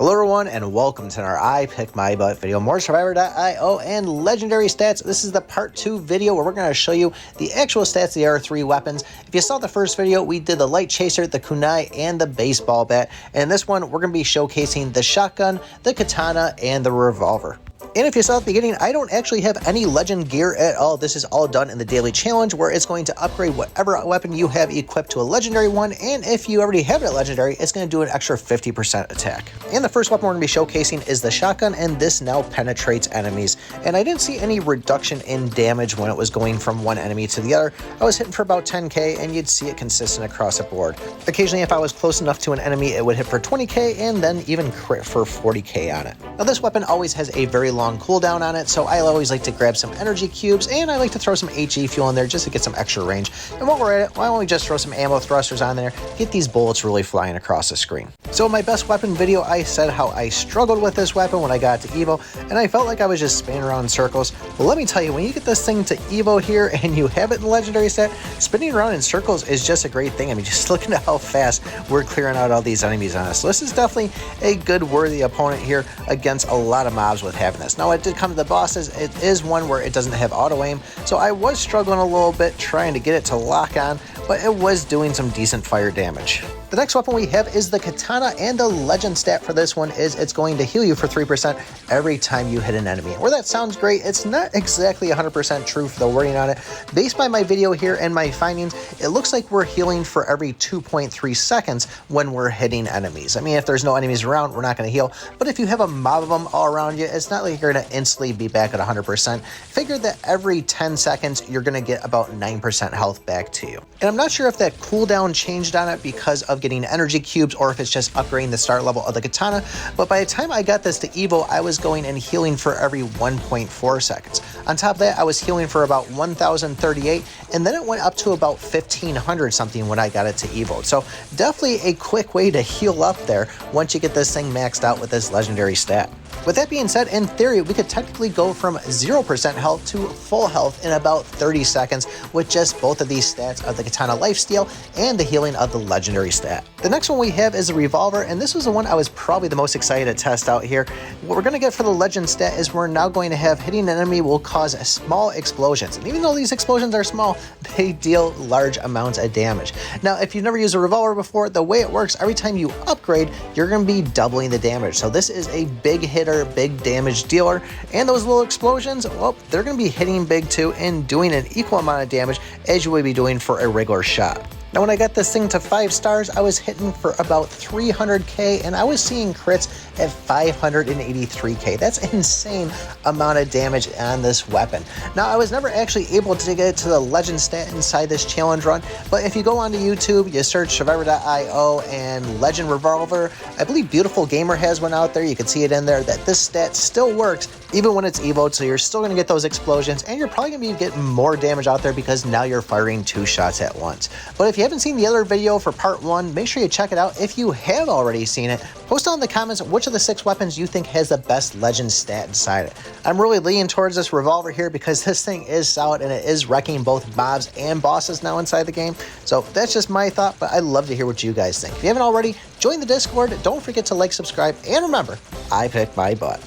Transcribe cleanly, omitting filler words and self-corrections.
Hello everyone and welcome to our I Pick My Butt video, more Survivor.io and legendary stats. This is the part 2 video where we're going to show you the actual stats of the R3 weapons. If you saw the first video, we did the light chaser, the kunai, and the baseball bat. And in this one, we're going to be showcasing the shotgun, the katana, and the revolver. And if you saw at the beginning, I don't actually have any legend gear at all. This is all done in the daily challenge where it's going to upgrade whatever weapon you have equipped to a legendary one. And if you already have it at legendary, it's going to do an extra 50% attack. And the first weapon we're going to be showcasing is the shotgun, and this now penetrates enemies. And I didn't see any reduction in damage when it was going from one enemy to the other. I was hitting for about 10k, and you'd see it consistent across the board. Occasionally, if I was close enough to an enemy, it would hit for 20k and then even crit for 40k on it. Now, this weapon always has a very long cooldown on it, so I always like to grab some energy cubes, and I like to throw some HE fuel in there just to get some extra range. And while we're at it, why don't we just throw some ammo thrusters on there, get these bullets really flying across the screen. So in my best weapon video, I said how I struggled with this weapon when I got to Evo, and I felt like I was just spinning around in circles. But let me tell you, when you get this thing to Evo here and you have it in the legendary set, spinning around in circles is just a great thing. I mean, just looking at how fast we're clearing out all these enemies on us. So this is definitely a good worthy opponent here against a lot of mobs with having this. Now, it did come to the bosses. It is one where it doesn't have auto aim, so I was struggling a little bit trying to get it to lock on, but it was doing some decent fire damage. The next weapon we have is the katana, and the legend stat for this one is it's going to heal you for 3% every time you hit an enemy. Where that sounds great, it's not exactly 100% true for the wording on it. Based by my video here and my findings, it looks like we're healing for every 2.3 seconds when we're hitting enemies. I mean, if there's no enemies around, we're not going to heal, but if you have a mob of them all around you, it's not like you're going to instantly be back at 100%. Figure that every 10 seconds, you're going to get about 9% health back to you. And I'm not sure if that cooldown changed on it because of getting energy cubes or if it's just upgrading the start level of the katana, but by the time I got this to Evo, I was going and healing for every 1.4 seconds. On top of that, I was healing for about 1038, and then it went up to about 1500 something when I got it to Evo. So definitely a quick way to heal up there once you get this thing maxed out with this legendary stat. With that being said, in theory, we could technically go from 0% health to full health in about 30 seconds with just both of these stats of the katana lifesteal and the healing of the legendary stat. The next one we have is a revolver, and this was the one I was probably the most excited to test out here. What we're going to get for the legend stat is we're now going to have hitting an enemy will cause small explosions. And even though these explosions are small, they deal large amounts of damage. Now, if you've never used a revolver before, the way it works, every time you upgrade, you're going to be doubling the damage. So this is a big hitter, big damage dealer, and those little explosions, well, they're going to be hitting big too and doing an equal amount of damage as you would be doing for a regular shot. Now, when I got this thing to 5 stars, I was hitting for about 300k, and I was seeing crits at 583k. That's an insane amount of damage on this weapon. Now, I was never actually able to get it to the legend stat inside this challenge run, but if you go onto YouTube, you search Survivor.io and Legend Revolver, I believe Beautiful Gamer has one out there. You can see it in there that this stat still works even when it's evoed, so you're still going to get those explosions, and you're probably going to be getting more damage out there because now you're firing 2 shots at once. But if you haven't seen the other video for part 1, make sure you check it out. If you have already seen it, post down in the comments which of the 6 weapons you think has the best legend stat inside it. I'm really leaning towards this revolver here because this thing is solid and it is wrecking both mobs and bosses now inside the game. So that's just my thought, but I'd love to hear what you guys think. If you haven't already, join the Discord. Don't forget to like, subscribe, and remember, I pick my butt.